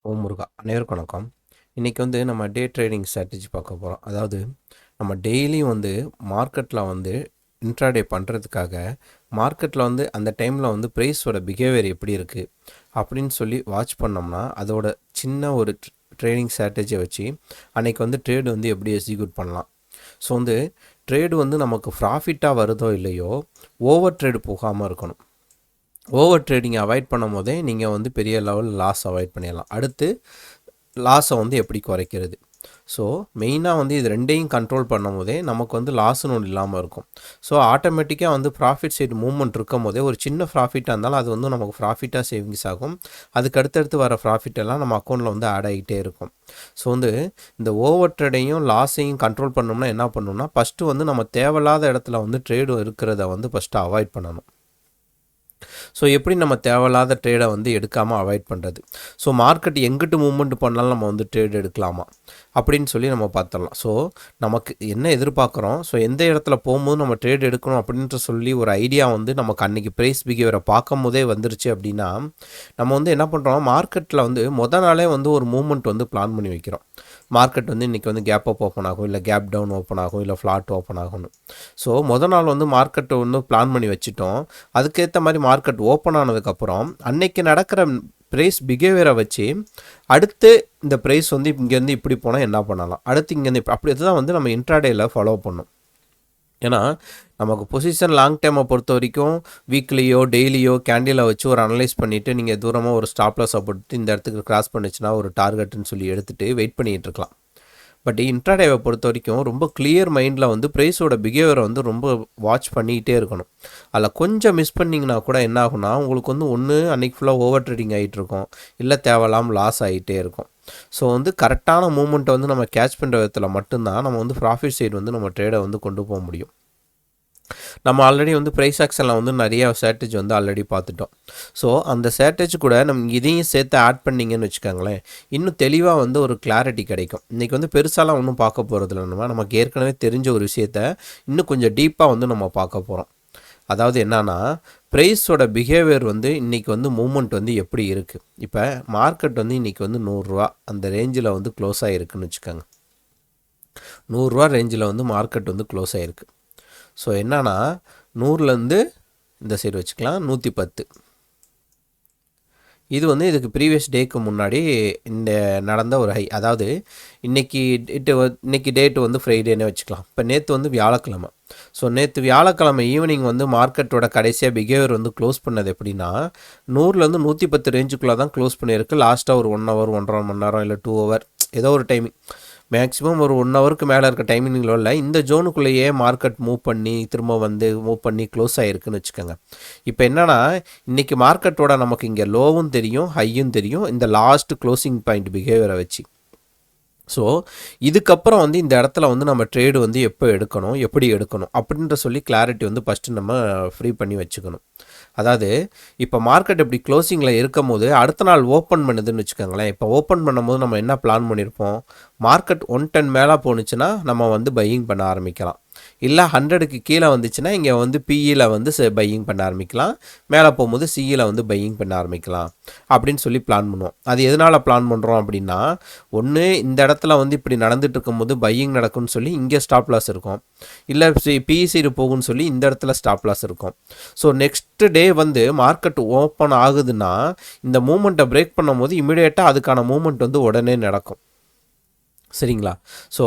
ஓம் முருகா! அனைவருக்கும் வணக்கம். இன்றைக்கி நம்ம டே ட்ரேடிங் ஸ்ட்ராட்டஜி பார்க்க போகிறோம். அதாவது நம்ம டெய்லியும் மார்க்கெட்டில் இன்ட்ராடே பண்ணுறதுக்காக மார்க்கெட்டில் அந்த டைமில் ப்ரைஸோட பிஹேவியர் எப்படி இருக்குது அப்படின்னு சொல்லி வாட்ச் பண்ணோம்னா அதோட சின்ன ஒரு ட்ரேடிங் ஸ்ட்ராட்டஜியை வச்சு அன்றைக்கி ட்ரேடு எப்படி எக்ஸிக்யூட் பண்ணலாம். ஸோ ட்ரேடு நமக்கு ப்ராஃபிட்டாக வருதோ இல்லையோ ஓவர் ட்ரேடு போகாமல் இருக்கணும். ஓவர் ட்ரேடிங் அவாய்ட் பண்ணும் போதே நீங்கள் பெரிய லெவல் லாஸ் அவாய்ட் பண்ணிடலாம். அடுத்து லாஸை எப்படி குறைக்கிறது. ஸோ மெயினாக இது ரெண்டையும் கண்ட்ரோல் பண்ணும் போதே நமக்கு லாஸ்ன்னு ஒன்று இல்லாமல் இருக்கும். ஸோ ஆட்டோமேட்டிக்காக ப்ராஃபிட் சைடு மூவ்மெண்ட் இருக்கும் போதே ஒரு சின்ன ப்ராஃபிட்டாக இருந்தாலும் அது நமக்கு ப்ராஃபிட்டாக சேவிங்ஸ் ஆகும். அதுக்கு அடுத்தடுத்து வர ப்ராஃபிட் எல்லாம் நம்ம அக்கௌண்ட்டில் ஆட் ஆகிட்டே இருக்கும். ஸோ இந்த ஓவர் ட்ரேடையும் லாஸையும் கண்ட்ரோல் பண்ணோம்னா என்ன பண்ணணும்னா ஃபஸ்ட்டு நம்ம தேவையில்லாத இடத்துல ட்ரேடு இருக்கிறத ஃபஸ்ட்டு அவாய்ட் பண்ணணும். ஸோ எப்படி நம்ம தேவையில்லாத ட்ரேடை எடுக்காமல் அவாய்ட் பண்ணுறது. ஸோ மார்க்கெட் எங்கிட்டு மூவ்மெண்ட் பண்ணாலும் நம்ம ட்ரேட் எடுக்கலாமா அப்படின்னு சொல்லி நம்ம பார்த்துடலாம். ஸோ நமக்கு என்ன எதிர்பார்க்குறோம், ஸோ எந்த இடத்துல போகும்போது நம்ம ட்ரேட் எடுக்கணும் அப்படின்ற சொல்லி ஒரு ஐடியா நமக்கு அன்றைக்கி ப்ரைஸ் பிஹேவியரை பார்க்கும் போதே வந்துருச்சு அப்படின்னா நம்ம என்ன பண்ணுறோம், மார்க்கெட்டில் மொதல் நாளே ஒரு மூவ்மெண்ட் பிளான் பண்ணி வைக்கிறோம். மார்க்கெட் இன்றைக்கி கேப் அப் ஓப்பன் ஆகும், இல்லை கேப் டவுன் ஓப்பன் ஆகும், இல்லை ஃப்ளாட் ஓப்பன் ஆகும்னு. ஸோ மொதல் நாள் மார்க்கெட்டை பிளான் பண்ணி வச்சுட்டோம். அதுக்கேற்ற மாதிரி மார்க்கெட் ஓப்பன் ஆனதுக்கப்புறம் அன்னைக்கு நடக்கிற ப்ரைஸ் பிஹேவியரை வச்சு அடுத்து இந்த ப்ரைஸ் இங்கேருந்து இப்படி போனால் என்ன பண்ணலாம், அடுத்து இங்கேருந்து அப்படி தான் நம்ம இன்ட்ராடேயில் ஃபாலோ பண்ணணும். ஏன்னா நமக்கு பொசிஷன் லாங் டைமை பொறுத்த வரைக்கும் வீக்லியோ டெய்லியோ கேண்டிலை வச்சு ஒரு அனலைஸ் பண்ணிவிட்டு நீங்கள் தூரமாக ஒரு ஸ்டாப் லாஸை போட்டு இந்த இடத்துக்கு கிராஸ் பண்ணிச்சுன்னா ஒரு டார்கெட்டுன்னு சொல்லி எடுத்துகிட்டு வெயிட் பண்ணிகிட்டு இருக்கலாம். பட் இன்ட்ராடேவை பொறுத்த வரைக்கும் ரொம்ப கிளியர் மைண்டில் ப்ரைஸோட பிஹேவியரை ரொம்ப வாட்ச் பண்ணிக்கிட்டே இருக்கணும். அதில் கொஞ்சம் மிஸ் பண்ணிங்கன்னா கூட என்ன ஆகுனா உங்களுக்கு ஒன்று அன்றைக்கி ஃபுல்லாக ஓவர் ட்ரேடிங் ஆகிட்டு இருக்கும், இல்லை தேவையில்லாமல் லாஸ் ஆகிட்டே இருக்கும். ஸோ கரெக்டான மூமெண்ட்டை நம்ம கேட்ச் பண்ணுற விதத்தில் மட்டும்தான் நம்ம ப்ராஃபிட் சைடு நம்ம ட்ரேடை கொண்டு போக முடியும். நம்ம ஆல்ரெடி ப்ரைஸ் ஆக்ஷனில் நிறைய ஸ்ட்ராட்டஜி ஆல்ரெடி பார்த்துட்டோம். ஸோ அந்த ஸ்ட்ராட்டஜி கூட நம்ம இதையும் சேர்த்து ஆட் பண்ணிங்கன்னு வச்சுக்கோங்களேன், இன்னும் தெளிவாக ஒரு கிளாரிட்டி கிடைக்கும். இன்றைக்கி பெருசாலாம் ஒன்றும் பார்க்க போகிறது இல்லை. நமக்கு ஏற்கனவே தெரிஞ்ச ஒரு விஷயத்த இன்னும் கொஞ்சம் டீப்பாக நம்ம பார்க்க போகிறோம். அதாவது என்னன்னா ப்ரைஸோட பிஹேவியர் இன்றைக்கி மூமெண்ட் எப்படி இருக்குது. இப்போ மார்க்கெட் இன்றைக்கி 100 ரூபா அந்த ரேஞ்சில் க்ளோஸ் ஆகிருக்குன்னு வச்சுக்கோங்க. 100 ரூபா ரேஞ்சில் மார்க்கெட் க்ளோஸ் ஆகிருக்கு. ஸோ என்னன்னா 100லேருந்து இந்த சைடு வச்சுக்கலாம் 110. இது இதுக்கு ப்ரீவியஸ் டேக்கு முன்னாடி இந்த நடந்த ஒரு ஹை. அதாவது இன்றைக்கி டேட்டு ஃப்ரைடேன்னு வச்சுக்கலாம். இப்போ நேற்று வியாழக்கிழமை. ஸோ நேற்று வியாழக்கிழமை ஈவினிங் மார்க்கெட்டோட கடைசியாக பிஹேவியர் க்ளோஸ் பண்ணது எப்படின்னா 100லேருந்து 110 ரேஞ்சுக்குள்ளே தான் க்ளோஸ் பண்ணியிருக்கு. லாஸ்ட்டாக ஒரு 1 ஹவர் 1.5 மணி நேரம் இல்லை 2 ஹவர் ஏதோ ஒரு டைமிங், மேக்ஸிமம் ஒரு 1 ஹவருக்கு மேலே இருக்க டைமிங்கில் இல்லை இந்த ஜோனுக்குள்ளேயே மார்க்கெட் மூவ் பண்ணி திரும்ப மூவ் பண்ணி க்ளோஸ் ஆகிருக்குன்னு வச்சுக்கோங்க. இப்போ என்னென்னா இன்றைக்கி மார்க்கெட்டோட நமக்கு இங்கே லோவும் தெரியும் ஹையும் தெரியும் இந்த லாஸ்ட் க்ளோசிங் பாயிண்ட் பிஹேவியரை வச்சு. ஸோ இதுக்கப்புறம் இந்த இடத்துல நம்ம ட்ரேடு எப்போ எடுக்கணும் எப்படி எடுக்கணும் அப்படின்ற சொல்லி கிளாரிட்டி ஃபஸ்ட்டு நம்ம ஃப்ரீ பண்ணி வச்சுக்கணும். அதாவது இப்போ மார்க்கெட் இப்படி க்ளோசிங்கில் இருக்கும் போது அடுத்த நாள் ஓப்பன் பண்ணுதுன்னு வச்சுக்கோங்களேன். இப்போ ஓப்பன் பண்ணும்போது நம்ம என்ன பிளான் பண்ணியிருப்போம், மார்க்கெட் 110 மேலே போணுச்சுன்னா நம்ம பையிங் பண்ண ஆரம்பிக்கலாம். இல்லை 100க்கு கீழே வந்துச்சுன்னா இங்கே பிஇயில் பையிங் பண்ண ஆரம்பிக்கலாம், மேலே போகும்போது சிஇயில் பையிங் பண்ண ஆரம்பிக்கலாம் அப்படின்னு சொல்லி பிளான் பண்ணுவோம். அது எதனால் பிளான் பண்ணுறோம் அப்படின்னா, ஒன்று இந்த இடத்துல இப்படி நடந்துட்டு இருக்கும்போது பையிங் நடக்கும்னு சொல்லி இங்கே ஸ்டாப் லாஸ் இருக்கும், இல்லை பிஇ சைடு போகும்னு சொல்லி இந்த இடத்துல ஸ்டாப் லாஸ் இருக்கும். So next day market open ஆகுதுன்னா இந்த மூமெண்ட்டை பிரேக் பண்ணும் போது இமீடியட்டாக அதுக்கான மூமெண்ட் உடனே நடக்கும். சரிங்களா. ஸோ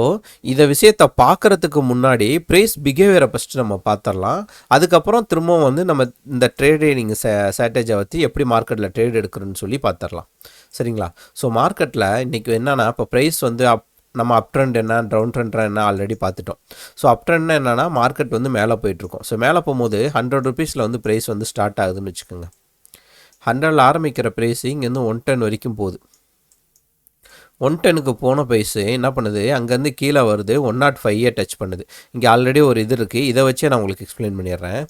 இதை விஷயத்தை பார்க்குறதுக்கு முன்னாடி ப்ரைஸ் பிஹேவியரை ஃபஸ்ட்டு நம்ம பார்த்துடலாம். அதுக்கப்புறம் திரும்பவும் நம்ம இந்த ட்ரேடிங் ஸ்ட்ராட்டஜியை வச்சு எப்படி மார்க்கெட்டில் ட்ரேட் எடுக்கிறோன்னு சொல்லி பார்த்துடலாம். சரிங்களா. ஸோ மார்க்கெட்டில் இன்றைக்கி என்னென்னா இப்போ ப்ரைஸ் நம்ம அப் ட்ரெண்ட் என்ன டவுன் ட்ரெண்ட் என்ன ஆல்ரெடி பார்த்துட்டோம். ஸோ அப் ட்ரெண்ட்னா என்னென்னா மார்க்கெட் மேலே போயிட்டுருக்கோம். ஸோ மேலே போகும்போது 100 ருபீஸில் ப்ரைஸ் ஸ்டார்ட் ஆகுதுன்னு வச்சுக்கோங்க. 100ல் ஆரம்பிக்கிற ப்ரைஸ் இங்கேருந்து 110 வரைக்கும் போகுது. 110க்கு போன ப்ரைஸு என்ன பண்ணுது, அங்கேருந்து கீழே வருது 105 டச் பண்ணுது. இங்கே ஆல்ரெடி ஒரு இது இருக்குது, இதை வச்சே நான் உங்களுக்கு எக்ஸ்பிளைன் பண்ணிடுறேன்.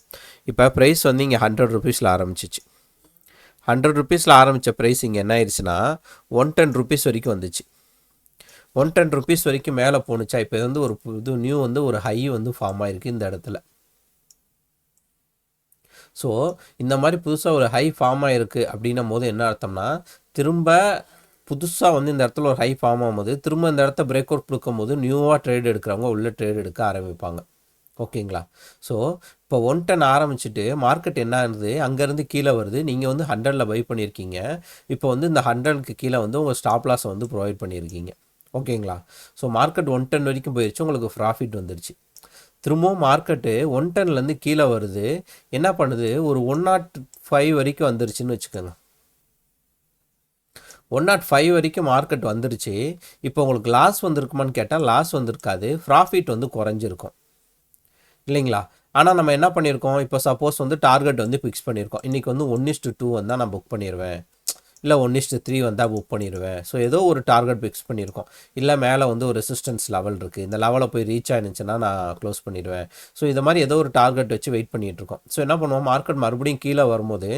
இப்போ ப்ரைஸ் இங்கே 100 ருபீஸில் ஆரம்பிச்சிச்சு. 100 ருபீஸில் ஆரம்பித்த ப்ரைஸ் இங்கே என்ன ஆயிடுச்சுன்னா 110 ருபீஸ் வரைக்கும் வந்துச்சு. 110 ருபீஸ் வரைக்கும் மேலே போணுச்சா. இப்போ இது ஒரு இது நியூ ஒரு ஹை ஃபார்ம் ஆகிருக்கு இந்த இடத்துல. ஸோ இந்த மாதிரி புதுசாக ஒரு ஹை ஃபார்ம் ஆகிருக்கு அப்படின்னும் போது என்ன அர்த்தம்னா திரும்ப புதுசாக வந்து இந்த இடத்துல ஒரு ஹை ஃபார்ம் ஆகும்போது திரும்ப இந்த இடத்த பிரேக் அவுட் கொடுக்கும்போது நியூவாக ட்ரேட் எடுக்கிறவங்க உள்ள ட்ரேட் எடுக்க ஆரம்பிப்பாங்க. ஓகேங்களா? ஸோ இப்போ 110 ஆரம்பிச்சுட்டு மார்க்கெட் என்ன ஆகுது, அங்கேருந்து கீழே வருது. நீங்கள் வந்து 100ல் பை பண்ணியிருக்கீங்க. இப்போ வந்து இந்த 100க்கு கீழே வந்து உங்கள் ஸ்டாப் லாஸை வந்து ப்ரொவைட் பண்ணியிருக்கீங்க. ஓகேங்களா? ஸோ மார்க்கெட் 110 வரைக்கும் போயிடுச்சு, உங்களுக்கு ப்ராஃபிட் வந்துடுச்சு. திரும்பவும் மார்க்கெட்டு 110லேருந்து கீழே வருது. என்ன பண்ணுது, ஒரு 105 வரைக்கும் வந்துருச்சுன்னு வச்சுக்கோங்க. 105 வரைக்கும் மார்க்கெட் வந்துருச்சு. இப்போ உங்களுக்கு லாஸ் வந்திருக்குமான்னு கேட்டால் லாஸ் வந்திருக்காது, ப்ராஃபிட் வந்து குறைஞ்சிருக்கும் இல்லைங்களா? ஆனால் நம்ம என்ன பண்ணியிருக்கோம், இப்போ சப்போஸ் வந்து டார்கெட் வந்து ஃபிக்ஸ் பண்ணியிருக்கோம். இன்றைக்கி வந்து 1:2 வந்தால் நான் புக் பண்ணிடுவேன், இல்லை 1:3 வந்தால் புக் பண்ணிடுவேன். ஸோ ஏதோ ஒரு டார்கெட் ஃபிக்ஸ் பண்ணியிருக்கோம். இல்லை மேலே வந்து ஒரு ரெசிஸ்டன்ஸ் லெவல் இருக்குது, இந்த லெவலில் போய் ரீச் ஆயிருந்துச்சுன்னா நான் க்ளோஸ் பண்ணிடுவேன். ஸோ இது மாதிரி ஏதோ ஒரு டார்கெட் வச்சு வெயிட் பண்ணிகிட்ருக்கோம். ஸோ என்ன பண்ணுவோம், மார்க்கெட் மறுபடியும் கீழே வரும்போது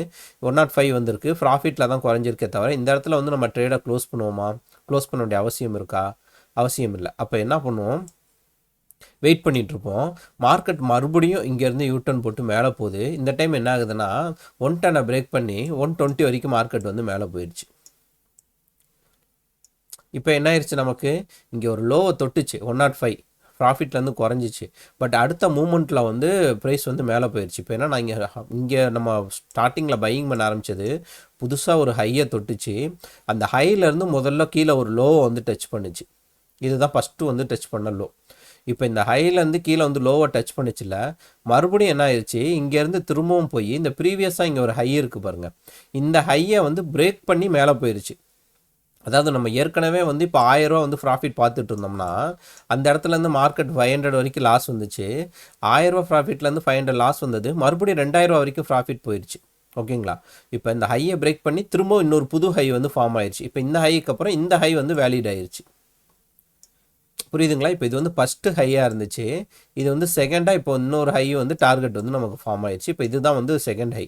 105 வந்திருக்கு, ப்ராஃபிட்டில் தான் குறைஞ்சிருக்கே தவிர இந்த இடத்துல வந்து நம்ம ட்ரேடை க்ளோஸ் பண்ணுவோமா? க்ளோஸ் பண்ண வேண்டிய அவசியம் இருக்கா? அவசியம் இல்லை. அப்போ என்ன பண்ணுவோம், வெயிட் பண்ணிகிட்ருப்போம். மார்க்கெட் மறுபடியும் இங்கேருந்து யூட்டர்ன் போட்டு மேலே போகுது. இந்த டைம் என்ன ஆகுதுன்னா 110 பிரேக் பண்ணி 120 வரைக்கும் மார்க்கெட் வந்து மேலே போயிடுச்சு. இப்போ என்ன ஆயிடுச்சு, நமக்கு இங்கே ஒரு லோவை தொட்டுச்சு 105, ப்ராஃபிட்லேருந்து குறைஞ்சிச்சு. பட் அடுத்த மூமெண்ட்டில் வந்து ப்ரைஸ் வந்து மேலே போயிடுச்சு. இப்போ என்ன, நான் இங்கே நம்ம ஸ்டார்டிங்கில் பையிங் பண்ண ஆரம்பித்தது புதுசாக ஒரு ஹையை தொட்டுச்சு. அந்த ஹையிலேருந்து முதல்ல கீழே ஒரு லோவை வந்து டச் பண்ணுச்சு. இதுதான் ஃபஸ்ட்டு வந்து டச் பண்ண லோ. இப்போ இந்த ஹைலேருந்து கீழே வந்து லோவை டச் பண்ணிச்சுல, மறுபடியும் என்ன ஆயிடுச்சு, இங்கேருந்து திரும்பவும் போய் இந்த ப்ரீவியஸாக இங்கே ஒரு ஹை இருக்குது பாருங்கள், இந்த ஹையை வந்து பிரேக் பண்ணி மேலே போயிடுச்சு. அதாவது நம்ம ஏற்கனவே வந்து இப்போ 1000 ரூபா வந்து ப்ராஃபிட் பார்த்துட்டு இருந்தோம்னா அந்த இடத்துலேருந்து மார்க்கெட் 500 வரைக்கும் லாஸ் வந்துச்சு. 1000 ரூபா ப்ராஃபிட்லேருந்து 500 லாஸ் வந்தது, மறுபடியும் 2000 ரூபா வரைக்கும் ப்ராஃபிட் போயிடுச்சு. ஓகேங்களா? இப்போ இந்த ஹையை பிரேக் பண்ணி திரும்ப இன்னொரு புது ஹை வந்து ஃபார்ம் ஆயிடுச்சு. இப்போ இந்த ஹைக்கு அப்புறம் இந்த ஹை வந்து வேலிட் ஆயிடுச்சு. புரியுதுங்களா? இப்போ இது வந்து ஃபஸ்ட்டு ஹையாக இருந்துச்சு, இது வந்து செகண்டாக இப்போ இன்னொரு ஹை வந்து டார்கெட் வந்து நமக்கு ஃபார்ம் ஆயிடுச்சு. இப்போ இதுதான் வந்து செகண்ட் ஹை.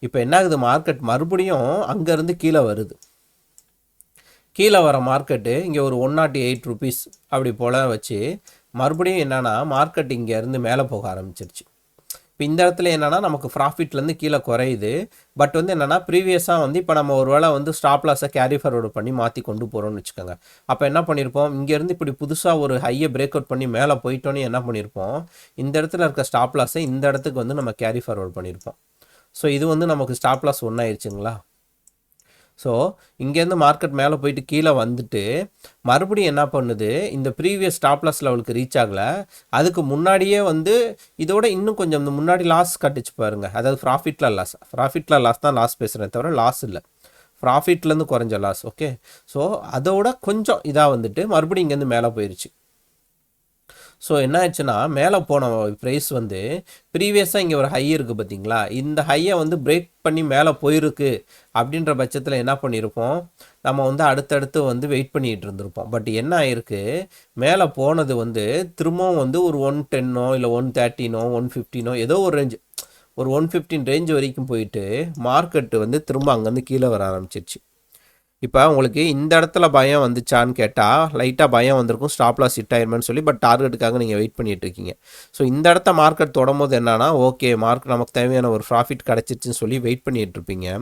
இப்போ என்ன ஆகுது, மார்க்கெட் மறுபடியும் அங்கேருந்து கீழே வருது. கீழே வர மார்க்கெட்டு இங்கே ஒரு 108 ருபீஸ் அப்படி போல் வச்சு மறுபடியும் என்னென்னா மார்க்கெட் இங்கேருந்து மேலே போக ஆரம்பிச்சிருச்சு. இப்போ இந்த இடத்துல என்னென்னா நமக்கு ப்ராஃபிட்லேருந்து கீழே குறையுது. பட் வந்து என்னென்னா ப்ரீவியஸாக வந்து இப்போ நம்ம ஒரு வேளை வந்து ஸ்டாப் லாஸை கேரி ஃபார்வர்டு பண்ணி மாற்றி கொண்டு போகிறோம்னு வச்சுக்கோங்க. அப்போ என்ன பண்ணியிருப்போம், இங்கேருந்து இப்படி புதுசாக ஒரு ஹையை பிரேக் அவுட் பண்ணி மேலே போயிட்டோன்னு என்ன பண்ணியிருப்போம், இந்த இடத்துல இருக்க ஸ்டாப் லாஸை இந்த இடத்துக்கு வந்து நம்ம கேரி ஃபார்வர்டு பண்ணியிருப்போம். ஸோ இது வந்து நமக்கு ஸ்டாப் லாஸ் ஒன்றாயிருச்சுங்களா. ஸோ இங்கேருந்து மார்க்கெட் மேலே போயிட்டு கீழே வந்துட்டு மறுபடியும் என்ன பண்ணுது, இந்த ப்ரீவியஸ் ஸ்டாப் லாஸ் லெவலுக்கு ரீச் ஆகலை, அதுக்கு முன்னாடியே வந்து இதோட இன்னும் கொஞ்சம் இந்த முன்னாடி லாஸ் கட்டுச்சு பாருங்கள். அதாவது ப்ராஃபிட்டில் லாஸ் தான் லாஸ் பேசுகிறேன் தவிர லாஸ் இல்லை, ப்ராஃபிட்லேருந்து குறைஞ்ச லாஸ். ஓகே, ஸோ அதோட கொஞ்சம் இதாக வந்துட்டு மறுபடியும் இங்கேருந்து மேலே போயிடுச்சு. ஸோ என்ன ஆச்சுன்னா மேலே போன ப்ரைஸ் வந்து ப்ரீவியஸாக இங்கே ஒரு ஹை இருக்குது பார்த்தீங்களா, இந்த ஹையை வந்து பிரேக் பண்ணி மேலே போயிருக்கு. அப்படின்ற பட்சத்தில் என்ன பண்ணியிருப்போம், நம்ம வந்து அடுத்தடுத்து வந்து வெயிட் பண்ணிகிட்டு இருந்திருப்போம். பட் என்ன ஆயிருக்கு, மேலே போனது வந்து திரும்பவும் வந்து ஒரு 110 இல்லை 113 115 ஏதோ ஒரு ரேஞ்சு, ஒரு 115 ரேஞ்ச் வரைக்கும் போயிட்டு மார்க்கெட்டு வந்து திரும்ப அங்கேருந்து கீழே வர ஆரம்பிச்சிருச்சு. இப்போ உங்களுக்கு இந்த இடத்துல பயம் வந்துச்சான்னு கேட்டால் லைட்டாக பயம் வந்திருக்கும், ஸ்டாப் லாஸ் ஹிட் ஆயிருமேன்னு சொல்லி. பட் டார்கெட்டுக்காக நீங்கள் வெயிட் பண்ணிட்டு இருக்கீங்க. ஸோ இந்த இடத்த மார்க்கெட் தொடரும்போது என்னன்னா, ஓகே மார்க் நமக்கு தேவையான ஒரு ப்ராஃபிட் கிடச்சிருச்சுன்னு சொல்லி வெயிட் பண்ணிட்டு இருப்பீங்க.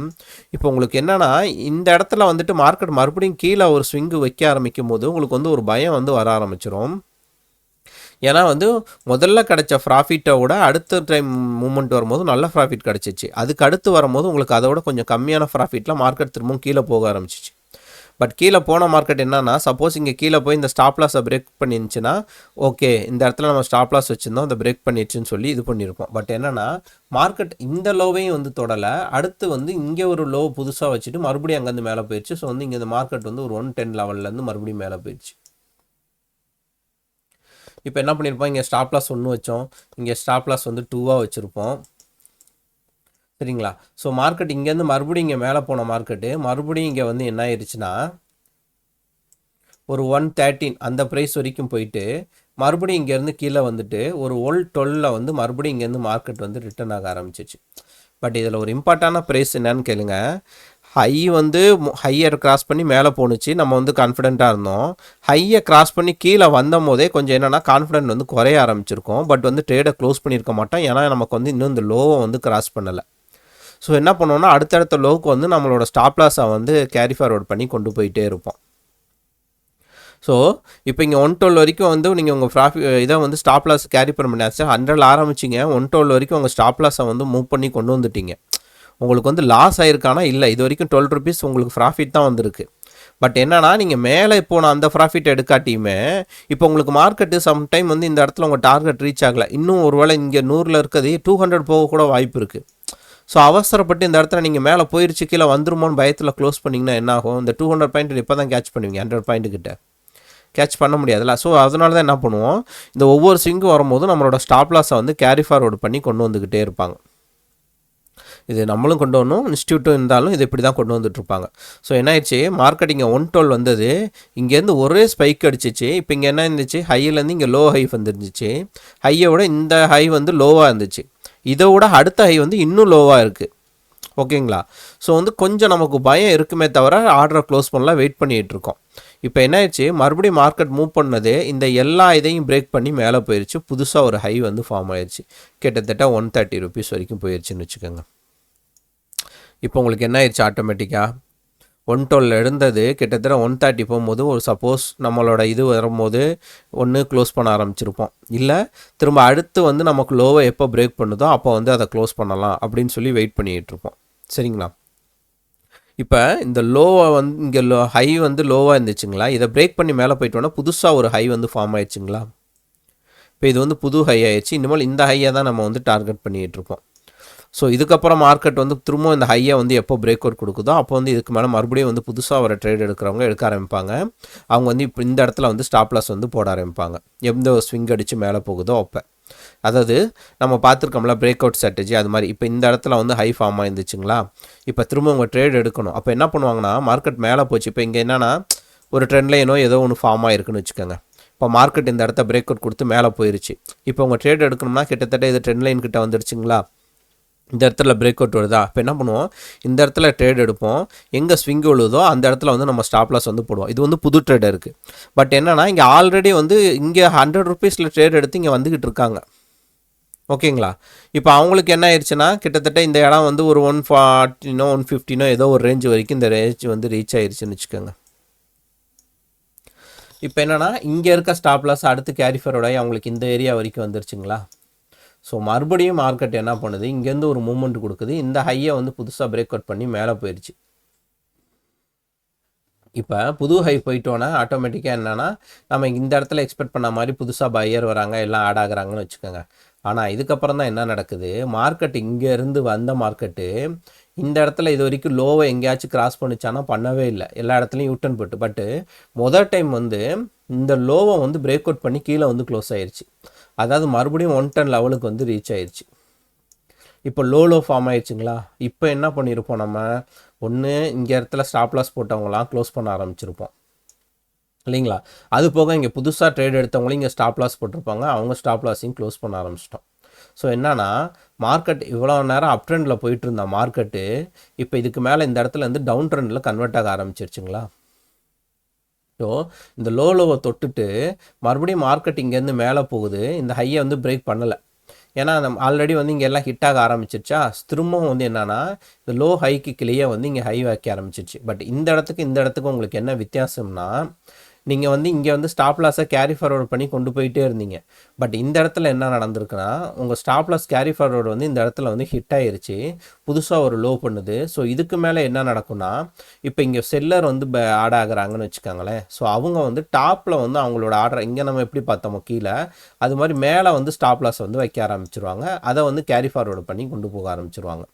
இப்போ உங்களுக்கு என்னன்னா, இந்த இடத்துல வந்துட்டு மார்க்கெட் மறுபடியும் கீழே ஒரு ஸ்விங்கு வைக்க ஆரம்பிக்கும் போது உங்களுக்கு வந்து ஒரு பயம் வந்து வர ஆரம்பிச்சிடும். ஏன்னா வந்து முதல்ல கிடைச்ச ப்ராஃபிட்டை விட அடுத்த டைம் மூமெண்ட் வரும்போது நல்ல ப்ராஃபிட் கிடச்சிச்சு, அதுக்கு அடுத்து வரும்போது உங்களுக்கு அதோட கொஞ்சம் கம்மியான ப்ராஃபிட்டில் மார்க்கெட் திரும்பவும் கீழே போக ஆரம்பிச்சிச்சு. பட் கீழே போன மார்க்கெட் என்னன்னா, சப்போஸ் இங்கே கீழே போய் இந்த ஸ்டாப் லாஸை பிரேக் பண்ணிருந்துச்சுன்னா ஓகே, இந்த இடத்துல நம்ம ஸ்டாப் லாஸ் வச்சுருந்தோம், அதை பிரேக் பண்ணிடுச்சுன்னு சொல்லி இது பண்ணியிருப்போம். பட் என்னன்னா மார்க்கெட் இந்த லோவையும் வந்து தொடலை, அடுத்து வந்து இங்கே ஒரு லோ புதுசாக வச்சுட்டு மறுபடியும் அங்கேருந்து மேலே போயிடுச்சு. ஸோ வந்து இங்கே இந்த மார்க்கெட் வந்து ஒரு 110 லெவல்லேருந்து மறுபடியும் மேலே போயிடுச்சு. இப்போ என்ன பண்ணியிருப்போம், இங்கே ஸ்டாப் லாஸ் 1 வச்சோம், இங்கே ஸ்டாப் லாஸ் வந்து 2 வச்சுருப்போம். சரிங்களா. ஸோ மார்க்கெட் இங்கேருந்து மறுபடியும் இங்கே மேலே போன மார்க்கெட்டு மறுபடியும் இங்கே வந்து என்ன ஆயிடுச்சுன்னா ஒரு 113 அந்த ப்ரைஸ் வரைக்கும் போயிட்டு மறுபடியும் இங்கேருந்து கீழே வந்துட்டு ஒரு 112 வந்து மறுபடியும் இங்கேருந்து மார்க்கெட் வந்து ரிட்டர்ன் ஆக ஆரம்பிச்சிச்சு. பட் இதில் ஒரு இம்பார்ட்டான ப்ரைஸ் என்னன்னு கேளுங்க, ஹை வந்து ஹையை கிராஸ் பண்ணி மேலே போணுச்சு, நம்ம வந்து கான்ஃபிடென்ட்டாக இருந்தோம். ஹையை கிராஸ் பண்ணி கீழே வந்த போதே கொஞ்சம் என்னென்னா கான்ஃபிடென்ட் வந்து குறைய ஆரம்பிச்சிருக்கோம். பட் வந்து ட்ரேடை க்ளோஸ் பண்ணியிருக்க மாட்டோம், ஏன்னா நமக்கு வந்து இன்னும் இந்த லோவை வந்து கிராஸ் பண்ணலை. ஸோ என்ன பண்ணுவோம்னா அடுத்தடுத்த லோவுக்கு வந்து நம்மளோட ஸ்டாப் லாஸை வந்து கேரி ஃபார்வர்ட் பண்ணி கொண்டு போயிட்டே இருப்போம். ஸோ இப்போ இங்கே 112 வரைக்கும் வந்து நீங்கள் உங்கள் இதை வந்து ஸ்டாப் லாஸ் கேரி பண்ண முடியாது. 100 ஆரம்பிச்சிங்க, 112 வரைக்கும் உங்கள் ஸ்டாப் லாஸை வந்து மூவ் பண்ணி கொண்டு வந்துட்டீங்க. உங்களுக்கு வந்து லாஸ் ஆயிருக்கானா இல்லை, இது வரைக்கும் 12 ருபீஸ் உங்களுக்கு ப்ராஃபிட் தான் வந்திருக்கு. பட் என்னன்னா நீங்கள் மேலே போன அந்த ப்ராஃபிட் எடுக்காட்டியுமே இப்போ உங்களுக்கு மார்க்கெட்டு சம்டைம் வந்து இந்த இடத்துல உங்கள் டார்கெட் ரீச் ஆகலை, இன்னும் ஒருவேளை இங்கே 100 இருக்கிறது 200 போக கூட வாய்ப்பு இருக்குது. ஸோ அவசரப்பட்டு இந்த இடத்துல நீங்கள் மேலே போயிடுச்சு கீழே வந்துருமோன்னு பயத்தில் க்ளோஸ் பண்ணிங்கன்னா என்ன ஆகும், இந்த 200 பாயிண்ட் இப்போ தான் கேட்ச் பண்ணுவீங்க, 100 பாயிண்ட் கிட்ட கேட்ச் பண்ண முடியாதுல்ல. ஸோ அதனால தான் என்ன பண்ணுவோம், இந்த ஒவ்வொரு ஸ்விங்கும் வரும்போது நம்மளோட ஸ்டாப் லாஸை வந்து கேரி ஃபார்வர்டு பண்ணி கொண்டு வந்துக்கிட்டே இருப்பாங்க. இது நம்மளும் கொண்டு வரணும், இன்ஸ்டியூட்டும் இருந்தாலும் இது இப்படி தான் கொண்டு வந்துட்டுருப்பாங்க. ஸோ என்ன ஆயிடுச்சு, மார்க்கெட் இங்கே 112 வந்தது, இங்கேருந்து ஒரே ஸ்பைக் அடிச்சிச்சு. இப்போ இங்கே என்ன இருந்துச்சு, ஹையிலேருந்து இங்கே லோ ஹை வந்துருந்துச்சு. ஹையை விட இந்த ஹை வந்து லோவாக இருந்துச்சு, இதை விட அடுத்த ஹை வந்து இன்னும் லோவாக இருக்குது. ஓகேங்களா. ஸோ வந்து கொஞ்சம் நமக்கு பயம் இருக்குமே தவிர ஆர்டரை க்ளோஸ் பண்ணலாம், வெயிட் பண்ணிகிட்டு இருக்கோம். இப்போ என்ன ஆயிடுச்சு, மறுபடியும் மார்க்கெட் மூவ் பண்ணது இந்த எல்லா இதையும் பிரேக் பண்ணி மேலே போயிடுச்சு. புதுசாக ஒரு ஹை வந்து ஃபார்ம் ஆயிடுச்சு, கிட்டத்தட்ட 130 ருபீஸ் வரைக்கும் போயிடுச்சுன்னு வச்சுக்கோங்க. இப்போ உங்களுக்கு என்ன ஆயிடுச்சு, ஆட்டோமேட்டிக்காக 112 இருந்தது கிட்டத்தட்ட 130 போகும்போது ஒரு சப்போஸ் நம்மளோட இது வரும்போது ஒன்று க்ளோஸ் பண்ண ஆரம்பிச்சிருப்போம், இல்லை திரும்ப அடுத்து வந்து நமக்கு லோவை எப்போ பிரேக் பண்ணுதோ அப்போ வந்து அதை க்ளோஸ் பண்ணலாம் அப்படின்னு சொல்லி வெயிட் பண்ணிகிட்டு இருப்போம். சரிங்களா. இப்போ இந்த லோவை வந்து இங்கே ஹை வந்து லோவாக இருந்துச்சுங்களா, இதை பிரேக் பண்ணி மேலே போயிட்டோன்னா புதுசாக ஒரு ஹை வந்து ஃபார்ம் ஆயிடுச்சுங்களா. இப்போ இது வந்து புது ஹை ஆயிடுச்சு, இனிமேல் இந்த ஹையை தான் நம்ம வந்து டார்கெட் பண்ணிகிட்டு இருப்போம். ஸோ இதுக்கப்புறம் மார்க்கெட் வந்து திரும்ப இந்த ஹையை வந்து எப்போ பிரேக் அவுட் கொடுக்குதோ அப்போ வந்து இதுக்கு மேலே மறுபடியும் வந்து புதுசாக வர ட்ரேட் எடுக்கிறவங்க எடுக்க ஆரம்பிப்பாங்க. அவங்க வந்து இப்போ இந்த இடத்துல வந்து ஸ்டாப் லாஸ் வந்து போட ஆரம்பிப்பாங்க, எந்த ஸ்விங் அடித்து மேலே போகுதோ அப்போ. அதாவது நம்ம பார்த்துருக்கோம்ல பிரேக் அவுட் ஸ்ட்ராட்டஜி, அது மாதிரி இப்போ இந்த இடத்துல வந்து ஹை ஃபார்ம் ஆயிருந்துச்சுங்களா, இப்போ திரும்ப உங்கள் ட்ரேட் எடுக்கணும். அப்போ என்ன பண்ணுவாங்கன்னா, மார்க்கெட் மேலே போச்சு, இப்போ இங்கே என்னென்னா ஒரு ட்ரெண்ட் லைனோ ஏதோ ஒன்று ஃபார்ம் ஆகிருக்குன்னு வச்சுக்கோங்க. இப்போ மார்க்கெட் இந்த இடத்த பிரேக் அவுட் கொடுத்து மேலே போயிருச்சு. இப்போ உங்கள் ட்ரேட் எடுக்கணும்னா கிட்டத்தட்ட இது ட்ரெண்ட் லைன் கிட்ட வந்துருச்சுங்களா, இந்த இடத்துல பிரேக் அவுட் வருதா, இப்போ என்ன பண்ணுவோம், இந்த இடத்துல ட்ரேட் எடுப்போம், எங்கே ஸ்விங் விழுதோ அந்த இடத்துல வந்து நம்ம ஸ்டாப் லாஸ் வந்து போடுவோம். இது வந்து புது ட்ரேட் இருக்குது. பட் என்னென்னா இங்கே ஆல்ரெடி வந்து இங்கே 100 ருபீஸில் ட்ரேட் எடுத்து இங்கே வந்துக்கிட்டு இருக்காங்க. ஓகேங்களா. இப்போ அவங்களுக்கு என்ன ஆயிடுச்சுன்னா கிட்டத்தட்ட இந்த இடம் வந்து ஒரு 140 150 ஏதோ ஒரு ரேஞ்ச் வரைக்கும் இந்த ரேஞ்ச் வந்து ரீச் ஆயிடுச்சுன்னு வச்சுக்கோங்க. இப்போ என்னென்னா இங்கே இருக்க ஸ்டாப் லாஸ் அடுத்து கேரி ஃபார்வர்ட் ஆகி அவங்களுக்கு இந்த ஏரியா வரைக்கும் வந்துருச்சுங்களா. ஸோ மறுபடியும் மார்க்கெட் என்ன பண்ணுது, இங்கேருந்து ஒரு மூவ்மெண்ட் கொடுக்குது, இந்த ஹையை வந்து புதுசாக பிரேக் அவுட் பண்ணி மேலே போயிடுச்சு. இப்போ புது ஹை போயிட்டோன்னா ஆட்டோமேட்டிக்காக என்னென்னா நம்ம இந்த இடத்துல எக்ஸ்பெக்ட் பண்ண மாதிரி புதுசாக பையர் வராங்க, எல்லாம் ஆட் ஆகுறாங்கன்னு வச்சுக்கோங்க. ஆனால் இதுக்கப்புறம் தான் என்ன நடக்குது, மார்க்கெட் இங்கேருந்து வந்த மார்க்கெட்டு இந்த இடத்துல இது வரைக்கும் லோவை எங்கேயாச்சும் கிராஸ் பண்ணிச்சானா பண்ணவே இல்லை, எல்லா இடத்துலையும் யூட்டன் போட்டு. பட்டு முதல் டைம் வந்து இந்த லோவை வந்து பிரேக் அவுட் பண்ணி கீழே வந்து க்ளோஸ் ஆயிடுச்சு. அதாவது மறுபடியும் 110 லெவலுக்கு வந்து ரீச் ஆயிடுச்சு. இப்போ லோ ஃபார்ம் ஆயிடுச்சுங்களா. இப்போ என்ன பண்ணியிருப்போம், நம்ம ஒன்று இங்கே இடத்துல ஸ்டாப் லாஸ் போட்டவங்களாம் க்ளோஸ் பண்ண ஆரம்பிச்சிருப்போம் இல்லைங்களா. அது போக இங்கே புதுசாக ட்ரேட் எடுத்தவங்களும் இங்கே ஸ்டாப் லாஸ் போட்டிருப்பாங்க, அவங்க ஸ்டாப் லாஸையும் க்ளோஸ் பண்ண ஆரம்பிச்சிட்டோம். ஸோ என்னன்னா மார்க்கெட் இவ்வளோ நேரம் அப் ட்ரெண்டில் போயிட்டு இருந்தா மார்க்கெட்டு இப்போ இதுக்கு மேலே இந்த இடத்துல இருந்து டவுன் ட்ரெண்டில் கன்வெர்ட் ஆக ஆரம்பிச்சிருச்சுங்களா. ஸோ இந்த லோவை தொட்டுட்டு மறுபடியும் மார்க்கெட் இங்கேருந்து மேலே போகுது, இந்த ஹையை வந்து பிரேக் பண்ணலை. ஏன்னா நம்ம ஆல்ரெடி வந்து இங்கே எல்லாம் ஹிட் ஆக ஆரம்பிச்சிருச்சா. திரும்பவும் வந்து என்னென்னா இந்த லோ ஹைக்கு கிளியே வந்து இங்கே ஹை வைக்க ஆரம்பிச்சிருச்சு. பட் இந்த இடத்துக்கு உங்களுக்கு என்ன வித்தியாசம்னா, நீங்கள் வந்து இங்கே வந்து ஸ்டாப் லாஸை கேரி ஃபார்வர்ட் பண்ணி கொண்டு போயிட்டே இருந்தீங்க. பட் இந்த இடத்துல என்ன நடந்திருக்குன்னா, உங்கள் ஸ்டாப் லாஸ் கேரி ஃபார்வர்டு வந்து இந்த இடத்துல வந்து ஹிட் ஆயிருச்சு, புதுசாக ஒரு லோ பண்ணுது. ஸோ இதுக்கு மேலே என்ன நடக்கும்னா, இப்போ இங்கே செல்லர் வந்து ஆட் ஆகுறாங்கன்னு வச்சுக்கோங்களேன். ஸோ அவங்க வந்து டாப்பில் வந்து அவங்களோட ஆர்டர் இங்கே நம்ம எப்படி பார்த்தோமோ கீழே, அது மாதிரி மேலே வந்து ஸ்டாப் லாஸ் வந்து வைக்க ஆரம்பிச்சிருவாங்க, அதை வந்து கேரி ஃபார்வர்டு பண்ணி கொண்டு போக ஆரம்பிச்சிருவாங்க.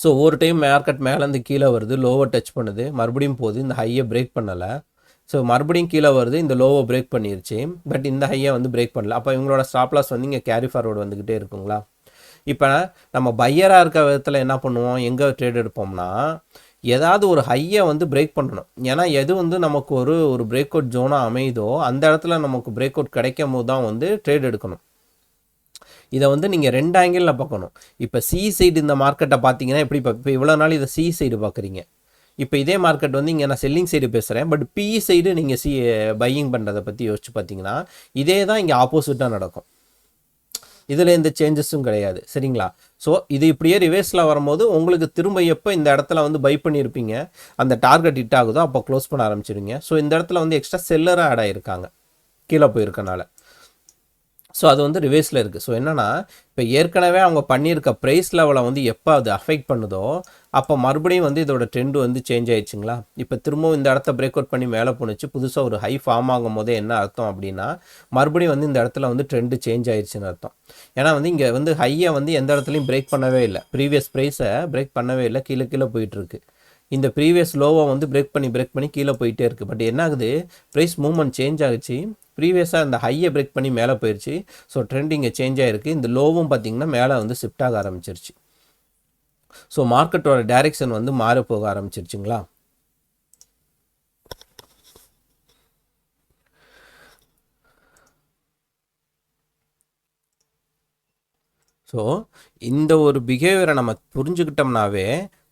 ஸோ ஒரு டைம் மார்க்கெட் மேலேருந்து கீழே வருது, லோவை டச் பண்ணுது, மறுபடியும் போகுது, இந்த ஹையை பிரேக் பண்ணலை. ஸோ மறுபடியும் கீழே வருது, இந்த லோவை பிரேக் பண்ணிருச்சு, பட் இந்த ஹையை வந்து பிரேக் பண்ணல. அப்போ இவங்களோட ஸ்டாப் லாஸ் வந்து இங்கே கேரி ஃபார்வர்டு வந்துக்கிட்டே இருக்குங்களா. இப்போ நம்ம பையராக இருக்க விதத்தில் என்ன பண்ணுவோம், எங்கே ட்ரேட் எடுப்போம்னா ஏதாவது ஒரு ஹையை வந்து பிரேக் பண்ணணும். ஏன்னா எது வந்து நமக்கு ஒரு பிரேக் அவுட் ஜோனாக அமையுதோ அந்த இடத்துல நமக்கு பிரேக் அவுட் கிடைக்கும் போது தான் வந்து ட்ரேட் எடுக்கணும். இதை வந்து நீங்கள் 2 ஆங்கிளில் பார்க்கணும். இப்போ சி சைடு இந்த மார்க்கெட்டை பார்த்தீங்கன்னா எப்படி இப்போ இவ்வளோ நாள் இதை சி சைடு பார்க்குறீங்க. இப்போ இதே மார்க்கெட் வந்து இங்கே நான் செல்லிங் சைடு பேசுகிறேன், பட் பி சைடு நீங்கள் பையிங் பண்ணுறதை பற்றி யோசிச்சு பார்த்தீங்கன்னா இதே தான் இங்கே ஆப்போசிட்டாக நடக்கும். இதில் எந்த சேஞ்சஸும் கிடையாது. சரிங்களா? ஸோ இது இப்படியே ரிவர்ஸில் வரும்போது உங்களுக்கு திரும்ப எப்போ இந்த இடத்துல வந்து பை பண்ணியிருப்பீங்க, அந்த டார்கெட் ஹிட் ஆகுதோ அப்போ க்ளோஸ் பண்ண ஆரம்பிச்சிருங்க. ஸோ இந்த இடத்துல வந்து எக்ஸ்ட்ரா செல்லராக ஆட் ஆகிருக்காங்க கீழே போயிருக்கனால. ஸோ அது வந்து ரிவர்ஸில் இருக்குது. ஸோ என்னென்னா, இப்போ ஏற்கனவே அவங்க பண்ணியிருக்க ப்ரைஸ் லெவலை வந்து எப்போ அது அஃபெக்ட் பண்ணுதோ அப்போ மறுபடியும் வந்து இதோட ட்ரெண்டு வந்து சேஞ்ச் ஆயிடுச்சுங்களா. இப்போ திரும்பவும் இந்த இடத்த பிரேக் அவுட் பண்ணி மேலே போணுச்சு, புதுசாக ஒரு ஹை ஃபார்ம் ஆகும் போதே என்ன அர்த்தம் அப்படின்னா, மறுபடியும் வந்து இந்த இடத்துல வந்து ட்ரெண்டு சேஞ்ச் ஆயிடுச்சுன்னு அர்த்தம். ஏன்னா வந்து இங்கே வந்து ஹையை வந்து எந்த இடத்துலையும் பிரேக் பண்ணவே இல்லை, ப்ரீவியஸ் ப்ரைஸை பிரேக் பண்ணவே இல்லை, கீழே கீழே போயிட்டுருக்கு. இந்த ப்ரீவியஸ் லோவை வந்து பிரேக் பண்ணி கீழே போயிட்டே இருக்குது. பட் என்ன ஆகுது, ப்ரைஸ் மூவ்மெண்ட் சேஞ்ச் ஆகிடுச்சு, ப்ரீவியஸாக இந்த ஹையை பிரேக் பண்ணி மேலே போயிடுச்சு. ஸோ ட்ரெண்ட் இங்கே சேஞ்ச் ஆகிருக்கு. இந்த லோவும் பார்த்திங்கன்னா மேலே வந்து ஷிஃப்ட் ஆக ஆரம்பிச்சிருச்சு. ஸோ மார்க்கெட்டோட டைரெக்ஷன் வந்து மாற போக ஆரம்பிச்சிருச்சுங்களா. ஸோ இந்த ஒரு பிஹேவியரை நம்ம புரிஞ்சுக்கிட்டோம்னாவே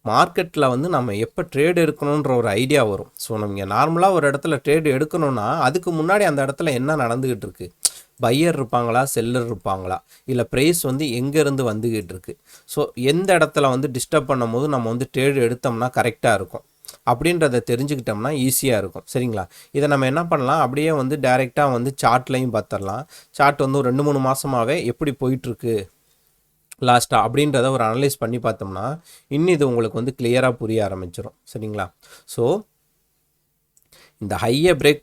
மார்க்கெட்டில் வந்து நம்ம எப்போ ட்ரேடு எடுக்கணுன்ற ஒரு ஐடியா வரும். ஸோ நம்ம நார்மலாக ஒரு இடத்துல ட்ரேடு எடுக்கணும்னா அதுக்கு முன்னாடி அந்த இடத்துல என்ன நடந்துக்கிட்டு இருக்குது, பையர் இருப்பாங்களா, செல்லர் இருப்பாங்களா, இல்லை ப்ரைஸ் வந்து எங்கேருந்து வந்துக்கிட்டு இருக்கு, ஸோ எந்த இடத்துல வந்து டிஸ்டர்ப் பண்ணும் போது நம்ம வந்து ட்ரேடு எடுத்தோம்னா கரெக்டாக இருக்கும் அப்படின்றத தெரிஞ்சுக்கிட்டோம்னா ஈஸியாக இருக்கும். சரிங்களா? இதை நம்ம என்ன பண்ணலாம், அப்படியே வந்து டைரெக்டாக வந்து சார்ட்லையும் பார்த்துடலாம். சார்ட் வந்து ஒரு 2-3 மாதமாகவே எப்படி போயிட்டுருக்கு லாஸ்ட்டாக அப்படின்றத ஒரு அனலைஸ் பண்ணி பார்த்தோம்னா இன்னும் இது உங்களுக்கு வந்து கிளியராக புரிய ஆரம்பிச்சிடும். சரிங்களா? ஸோ இந்த ஹையை பிரேக்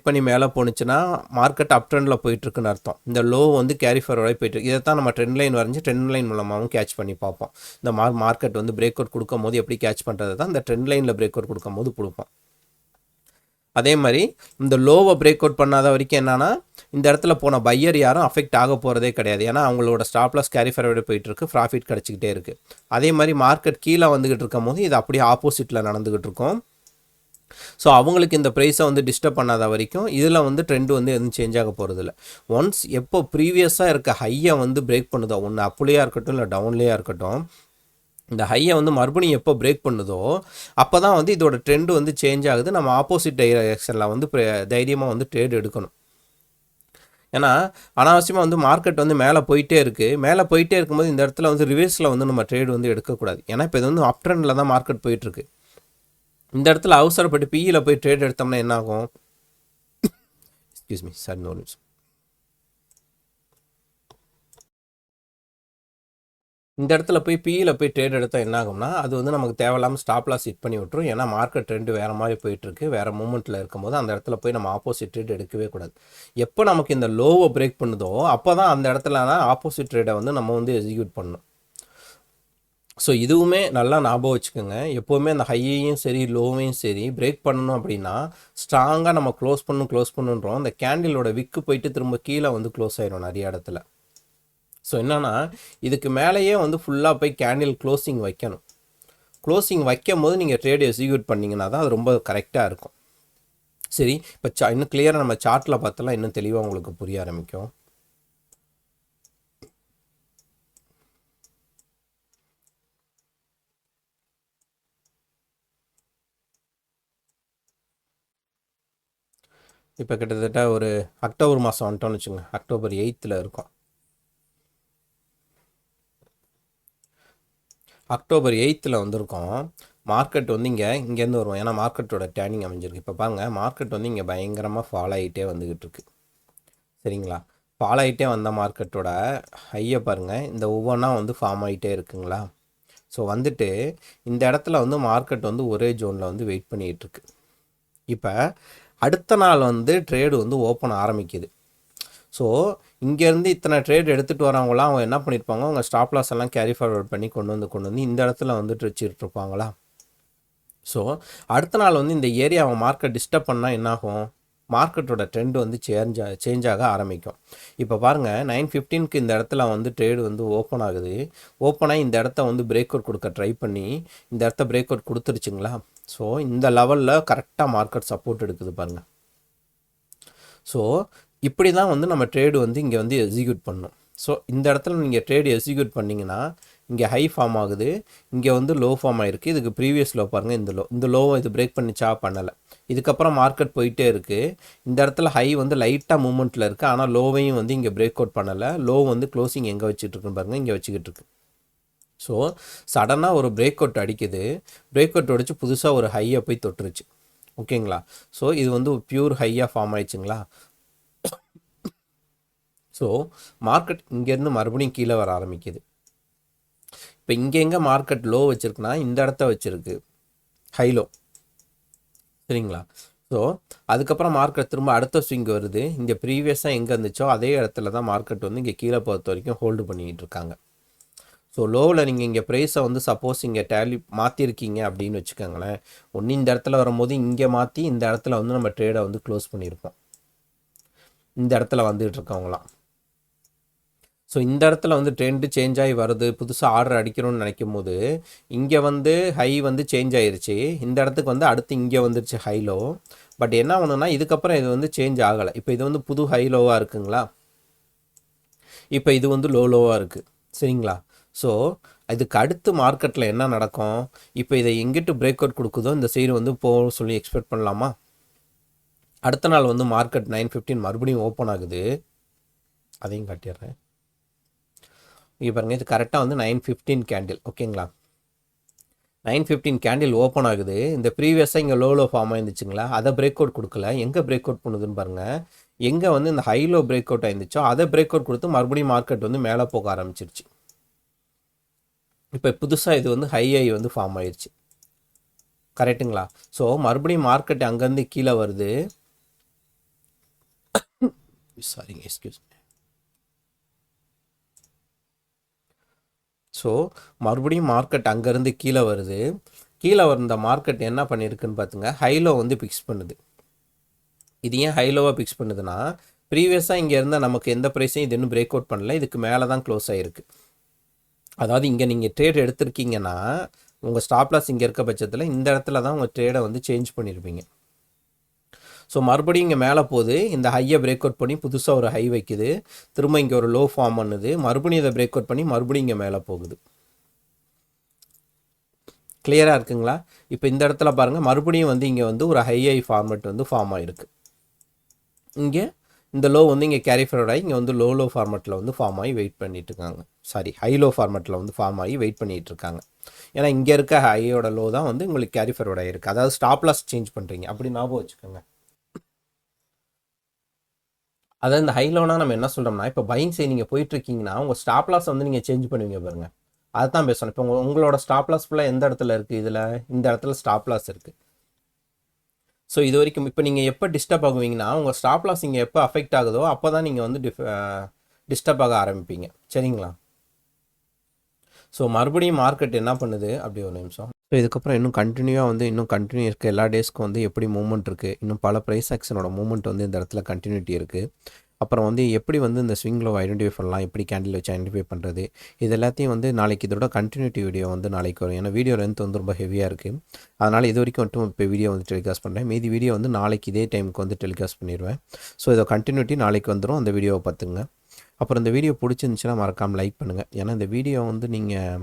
பண்ணி மேலே போணுச்சுன்னா மார்க்கெட் அப் ட்ரெண்டில் போயிட்டுருக்குன்னு அர்த்தம். இந்த லோ வந்து கேரி ஃபார்வர்டாக போயிட்டுருக்கு. இதை தான் நம்ம ட்ரெண்ட் லைன் வரைஞ்சி ட்ரெண்ட் லைன் மூலமாகவும் கேட்ச் பண்ணி பார்ப்போம். இந்த மார்க்கெட் வந்து பிரேக் அவுட் கொடுக்கும் போது எப்படி கேட்ச் பண்ணுறது தான் இந்த ட்ரெண்ட் லைனில் பிரேக் அவுட் கொடுக்கும் போது கொடுப்போம். அதே மாதிரி இந்த லோவை பிரேக் அவுட் பண்ணாத வரைக்கும் என்னன்னா, இந்த இடத்துல போன பையர் யாரும் அஃபெக்ட் ஆக போகிறதே கிடையாது. ஏன்னா அவங்களோட ஸ்டாப்லாஸ் கேரி ஃபார்வர்டு போயிட்டுருக்கு, ப்ராஃபிட் கிடச்சிக்கிட்டே இருக்குது. அதே மாதிரி மார்க்கெட் கீழே வந்துக்கிட்டு இருக்கும் போது இது அப்படியே ஆப்போசிட்டில் நடந்துக்கிட்டு இருக்கும். ஸோ அவங்களுக்கு இந்த ப்ரைஸை வந்து டிஸ்டர்ப் பண்ணாத வரைக்கும் இதில் வந்து ட்ரெண்டு வந்து எதுவும் சேஞ்ச் ஆக போகிறதில்ல. ஒன்ஸ் எப்போ ப்ரீவியஸாக இருக்க ஹையை வந்து பிரேக் பண்ணுதோ, ஒன்று அப்லேயா இருக்கட்டும் இல்லை டவுன்லேயா இருக்கட்டும், இந்த ஹையை வந்து மறுபடியும் எப்போ பிரேக் பண்ணுதோ அப்போ தான் வந்து இதோட ட்ரெண்டு வந்து சேஞ்ச் ஆகுது. நம்ம ஆப்போசிட் டைரெக்ஷனில் வந்து தைரியமாக வந்து ட்ரேட் எடுக்கணும். ஏன்னா அனாவசியமாக வந்து மார்க்கெட் வந்து மேலே போயிட்டே இருக்கும்போது இந்த இடத்துல வந்து ரிவர்ஸில் வந்து நம்ம ட்ரேட் வந்து எடுக்கக்கூடாது. ஏன்னா இப்போ இது வந்து அப் ட்ரெண்டில் தான் மார்க்கெட் போயிட்டுருக்கு. இந்த இடத்துல அவசரப்பட்டு பிஇயில் போய் ட்ரேட் எடுத்தோம்னா என்ன ஆகும், excuse me sir, no news. இந்த இடத்துல போய் பிஇயில் போய் ட்ரேட் எடுத்தால் என்ன ஆகும்னா அது வந்து நமக்கு தேவையில்லாமல் ஸ்டாப்லாஸ் ஹிட் பண்ணி விட்டுரும். ஏன்னா மார்க்கெட் ட்ரெண்டு வேறு மாதிரி போயிட்டுருக்கு, வேறு மூமெண்ட்டில் இருக்கும்போது அந்த இடத்துல போய் நம்ம ஆப்போசிட் ட்ரேட் எடுக்கவே கூடாது. எப்போ நமக்கு இந்த லோவை பிரேக் பண்ணுதோ அப்போ தான் அந்த இடத்துல ஆப்போசிட் ட்ரேடை வந்து நம்ம வந்து எக்ஸிக்யூட் பண்ணணும். ஸோ இதுவுமே நல்லா ஞாபகம் வச்சுக்கோங்க. எப்போவுமே அந்த ஹையையும் சரி லோவையும் சரி பிரேக் பண்ணணும் அப்படின்னா ஸ்ட்ராங்காக நம்ம க்ளோஸ் பண்ணுன்றோம். அந்த கேண்டிலோட விக்கு போயிட்டு திரும்ப கீழே வந்து க்ளோஸ் ஆயிடும் நிறைய இடத்துல. ஸோ என்னென்னா இதுக்கு மேலேயே வந்து ஃபுல்லாக போய் கேண்டில் க்ளோசிங் வைக்கணும். க்ளோசிங் வைக்கும் போது நீங்கள் ட்ரேட் எக்ஸிக்யூட் பண்ணிங்கன்னா தான் அது ரொம்ப கரெக்டாக இருக்கும். சரி, இப்போ இன்னும் கிளியராக நம்ம சார்ட்டில் பார்த்தலாம் இன்னும் தெளிவாக உங்களுக்கு புரிய ஆரம்பிக்கும். இப்போ கிட்டத்தட்ட ஒரு அக்டோபர் மாதம் வந்துட்டோம்னு வச்சுங்க, அக்டோபர் 8th இருக்கும். அக்டோபர் 8th வந்திருக்கோம். மார்க்கெட் வந்து இங்கேருந்து வருவோம். ஏன்னா மார்க்கெட்டோட டேர்னிங் அமைஞ்சிருக்கு. இப்போ பாருங்கள், மார்க்கெட் வந்து இங்கே பயங்கரமாக ஃபாலோ ஆகிட்டே வந்துக்கிட்டு இருக்கு. சரிங்களா? ஃபாலோ ஆகிட்டே வந்த மார்க்கெட்டோட ஹையை பாருங்கள், இந்த ஒவ்வொன்றா வந்து ஃபார்ம் ஆகிட்டே இருக்குங்களா. ஸோ வந்துட்டு இந்த இடத்துல வந்து மார்க்கெட் வந்து ஒரே ஜோனில் வந்து வெயிட் பண்ணிகிட்ருக்கு. இப்போ அடுத்த நாள் வந்து ட்ரேடு வந்து ஓப்பன் ஆரம்பிக்குது. ஸோ இங்கேருந்து இத்தனை ட்ரேட் எடுத்துகிட்டு வரவங்களாம் அவங்க என்ன பண்ணியிருப்பாங்க, அவங்க ஸ்டாப் லாஸ் எல்லாம் கேரி ஃபார்வர்ட் பண்ணி கொண்டு வந்து இந்த இடத்துல வந்துட்டு வச்சுருப்பாங்களா. ஸோ அடுத்த நாள் வந்து இந்த ஏரியாவை மார்க்கெட் டிஸ்டர்ப் பண்ணால் என்னாகும், மார்க்கெட்டோட ட்ரெண்ட் வந்து சேஞ்ச் ஆக ஆரம்பிக்கும். இப்போ பாருங்கள், 9:15 இந்த இடத்துல வந்து ட்ரேடு வந்து ஓப்பன் ஆகுது. ஓப்பனாக இந்த இடத்த வந்து பிரேக் அவுட் கொடுக்க ட்ரை பண்ணி இந்த இடத்த பிரேக் அவுட் கொடுத்துருச்சுங்களா. ஸோ இந்த லெவலில் கரெக்டாக மார்க்கெட் சப்போர்ட் எடுக்குது பாருங்கள். ஸோ இப்படி தான் வந்து நம்ம ட்ரேடு வந்து இங்கே வந்து எக்ஸிக்யூட் பண்ணணும். ஸோ இந்த இடத்துல நீங்கள் ட்ரேடு எக்ஸிக்யூட் பண்ணிங்கன்னா இங்கே ஹை ஃபார்ம் ஆகுது, இங்கே வந்து லோ ஃபார்ம் ஆகிருக்கு. இதுக்கு ப்ரீவியஸ் லோ பாருங்கள், இந்த லோவை இது பிரேக் பண்ணிச்சா, பண்ணலை. இதுக்கப்புறம் மார்க்கெட் போயிட்டே இருக்குது. இந்த இடத்துல ஹை வந்து லைட்டாக மூமெண்ட்டில் இருக்குது, ஆனால் லோவையும் வந்து இங்கே பிரேக் அவுட் பண்ணலை. லோ வந்து க்ளோசிங் எங்கே வச்சுட்ருக்குன்னு பாருங்கள், இங்கே வச்சுக்கிட்டு இருக்கு. ஸோ சடனாக ஒரு பிரேக் அவுட் அடிக்குது, பிரேக் அவுட் அடித்து புதுசாக ஒரு ஹையை போய் தொட்டுருச்சு. ஓகேங்களா? ஸோ இது வந்து பியூர் ஹையாக ஃபார்ம் ஆயிடுச்சுங்களா? ஸோ மார்க்கெட் இங்கேருந்து மறுபடியும் கீழே வர ஆரம்பிக்குது. இப்போ இங்கே எங்கே மார்க்கெட் லோ வச்சுருக்குன்னா இந்த இடத்த வச்சுருக்கு, ஹை லோ. சரிங்களா? ஸோ அதுக்கப்புறம் மார்க்கெட் திரும்ப அடுத்த ஸ்விங் வருது. இங்கே ப்ரீவியஸாக எங்கே இருந்துச்சோ அதே இடத்துல தான் மார்க்கெட் வந்து இங்கே கீழே பொறுத்த வரைக்கும் ஹோல்டு பண்ணிக்கிட்டு இருக்காங்க. ஸோ லோவில் நீங்கள் இங்கே ப்ரைஸை வந்து சப்போஸ் இங்கே டேலி மாற்றிருக்கீங்க அப்படின்னு வச்சுக்கோங்களேன். ஒன்று இந்த இடத்துல வரும்போது இங்கே மாற்றி இந்த இடத்துல வந்து நம்ம ட்ரேடை வந்து க்ளோஸ் பண்ணியிருப்போம், இந்த இடத்துல வந்துகிட்டு இருக்கவங்களாம். ஸோ இந்த இடத்துல வந்து ட்ரெண்டு சேஞ்ச் ஆகி வருது, புதுசாக ஆர்டர் அடிக்கணும்னு நினைக்கும் போது இங்கே வந்து ஹை வந்து சேஞ்ச் ஆகிருச்சு. இந்த இடத்துக்கு வந்து அடுத்து இங்கே வந்துருச்சு ஹை லோ. பட் என்ன ஒன்றுனா இதுக்கப்புறம் இது வந்து சேஞ்ச் ஆகலை. இப்போ இது வந்து புது ஹை லோவாக இருக்குங்களா, இப்போ இது வந்து லோவாக இருக்குது. சரிங்களா? ஸோ இதுக்கு அடுத்து மார்க்கெட்டில் என்ன நடக்கும்? இப்போ இதை எங்கிட்டு பிரேக் அவுட் கொடுக்குதோ இந்த சைடு வந்து போக சொல்லி எக்ஸ்பெக்ட் பண்ணலாமா? அடுத்த நாள் வந்து மார்க்கெட் 9:15 மறுபடியும் ஓப்பன் ஆகுது. அதையும் காட்டிடுறேன். இங்கே பாருங்கள், இது கரெக்டாக வந்து 9:15 கேண்டில். ஓகேங்களா? 9:15 கேண்டில் ஓப்பன் ஆகுது. இந்த ப்ரீவியஸாக இங்கே லோ ஃபார்ம் ஆயிருந்துச்சுங்களா, அதை பிரேக் அவுட் கொடுக்கல. எங்கே பிரேக் அவுட் பண்ணுதுன்னு பாருங்கள். எங்கே வந்து இந்த ஹை லோ பிரேக் அவுட் ஆயிருந்துச்சோ அதை பிரேக் அவுட் கொடுத்து மறுபடியும் மார்க்கெட் வந்து மேலே போக ஆரம்பிச்சிருச்சு. இப்போ புதுசாக இது வந்து ஹை வந்து ஃபார்ம் ஆயிடுச்சு. கரெக்டுங்களா? ஸோ மறுபடியும் மார்க்கெட் அங்கேருந்து கீழே வருது. சாரிங்க, எக்ஸ்கியூஸ். ஸோ மறுபடியும் மார்க்கெட் அங்கேருந்து கீழே வருது. கீழே வந்த மார்க்கெட் என்ன பண்ணியிருக்குன்னு பார்த்துங்க, ஹைலோ வந்து பிக்ஸ் பண்ணுது. இது ஏன் ஹைலோவாக பிக்ஸ் பண்ணுதுன்னா, ப்ரீவியஸாக இங்கே இருந்தால் நமக்கு எந்த ப்ரைஸையும் இது இன்னும் பிரேக் அவுட் பண்ணல, இதுக்கு மேலே தான் க்ளோஸ் ஆகிருக்கு. அதாவது இங்கே நீங்கள் ட்ரேட் எடுத்திருக்கீங்கன்னா உங்கள் ஸ்டாப் லாஸ் இங்கே இருக்க பட்சத்தில் இந்த இடத்துல தான் உங்கள் ட்ரேடை வந்து சேஞ்ச் பண்ணியிருப்பீங்க. ஸோ மறுபடியும் இங்கே மேலே போகுது, இந்த ஹையை பிரேக் அவுட் பண்ணி புதுசாக ஒரு ஹை வைக்குது, திரும்ப இங்கே ஒரு லோ ஃபார்ம் பண்ணுது, மறுபடியும் இதை பிரேக் அவுட் பண்ணி மறுபடியும் இங்கே மேலே போகுது. கிளியராக இருக்குங்களா? இப்போ இந்த இடத்துல பாருங்கள், மறுபடியும் வந்து இங்கே வந்து ஒரு ஹை ஃபார்மேட் வந்து ஃபார்ம் ஆகிருக்கு. இங்கே இந்த லோ வந்து இங்கே கேரி ஃபார்வர்ட் ஆகி இங்கே வந்து லோ ஃபார்மேட்டில் வந்து ஃபார்ம் ஆகி வெயிட் பண்ணிட்டு இருக்காங்க. சாரி, ஹை லோ ஃபார்மேட்டில் வந்து ஃபார்ம் ஆகி வெயிட் பண்ணிகிட்டு இருக்காங்க. ஏன்னா இங்கே இருக்க ஹையோட லோ தான் வந்து உங்களுக்கு கேரி ஃபார்வர்ட் ஆகிருக்கு. அதாவது ஸ்டாப் லாஸ் சேஞ்ச் பண்ணுறீங்க அப்படி ஞாபகம் வச்சுக்கோங்க. அதாவது இந்த ஹை லோனா நம்ம என்ன சொல்கிறோம்னா, இப்போ பையிங் சைடு நீங்கள் போயிட்டுருக்கீங்கன்னா உங்கள் ஸ்டாப் லாஸ் வந்து நீங்கள் சேஞ்ச் பண்ணுவீங்க பாருங்கள், அதுதான் பேசணும். இப்போ உங்களோட ஸ்டாப் லாஸ் ஃபுல்லாக எந்த இடத்துல இருக்குது? இதில் இந்த இடத்துல ஸ்டாப் லாஸ் இருக்குது. ஸோ இது வரைக்கும் இப்போ நீங்கள் எப்போ டிஸ்டர்ப் ஆகுவீங்கன்னா, உங்கள் ஸ்டாப் லாஸ் இங்கே எப்போ அஃபெக்ட் ஆகுதோ அப்போ தான் நீங்கள் வந்து டிஸ்டர்ப் ஆக ஆரம்பிப்பீங்க. சரிங்களா? ஸோ மறுபடியும் மார்க்கெட் என்ன பண்ணுது, அப்படி ஒரு நிமிஷம். ஸோ இதுக்கப்புறம் இன்னும் கண்டினியூ இருக்குது. எல்லா டேஸ்க்கும் வந்து எப்படி மூவ்மெண்ட் இருக்குது, இன்னும் பல ப்ரைஸ் ஆக்ஷனோட மூவ்மெண்ட் வந்து இந்த இடத்துல கண்டினியூட்டி இருக்குது. அப்புறம் வந்து எப்படி வந்து இந்த ஸ்விங் லோ ஐடென்டிஃபை பண்ணலாம், எப்படி கேண்டில் வச்சு ஐடென்டிஃபை பண்ணுறது, இது எல்லாத்தையும் வந்து நாளைக்கு இதோட கண்டினியூட்டி வீடியோ வந்து நாளைக்கு வரும். ஏன்னா வீடியோ லென்த் வந்து ரொம்ப ஹெவியாக இருக்குது. அதனால் இது வரைக்கும் மட்டும் இப்போ வீடியோ வந்து டெலிகாஸ்ட் பண்ணுறேன். மீதி வீடியோ வந்து நாளைக்கு இதே டைமுக்கு வந்து டெலிகாஸ்ட் பண்ணிடுவேன். ஸோ இதோட கண்டினியூட்டி நாளைக்கு வந்துடும், அந்த வீடியோவை பார்த்துங்க. அப்புறம் இந்த வீடியோ பிடிச்சிருந்துச்சுன்னா மறக்காமல் லைக் பண்ணுங்கள். ஏன்னா இந்த வீடியோ வந்து நீங்கள்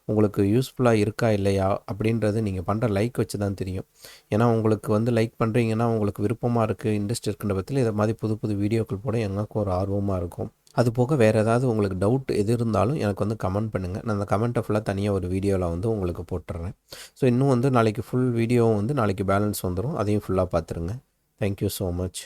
உங்களுக்கு யூஸ்ஃபுல்லாக இருக்கா இல்லையா அப்படின்றது நீங்கள் பண்ணுற லைக் வச்சு தான் தெரியும். ஏன்னா உங்களுக்கு வந்து லைக் பண்ணுறீங்கன்னா உங்களுக்கு விருப்பமாக இருக்குது, இன்ட்ரெஸ்ட் இருக்கின்ற பட்சத்தில் இதை மாதிரி புது வீடியோக்கள் போட எனக்கு ஒரு ஆர்வமாக இருக்கும். அது போக வேறு ஏதாவது உங்களுக்கு டவுட் எது இருந்தாலும் எனக்கு வந்து கமெண்ட் பண்ணுங்கள். நான் அந்த கமெண்ட்டை ஃபுல்லாக தனியாக ஒரு வீடியோவில் வந்து உங்களுக்கு போட்டுடுறேன். ஸோ இன்னும் வந்து நாளைக்கு ஃபுல் வீடியோவும் வந்து நாளைக்கு பேலன்ஸ் வந்துடும், அதையும் ஃபுல்லாக பார்த்துருங்க. Thank you so much.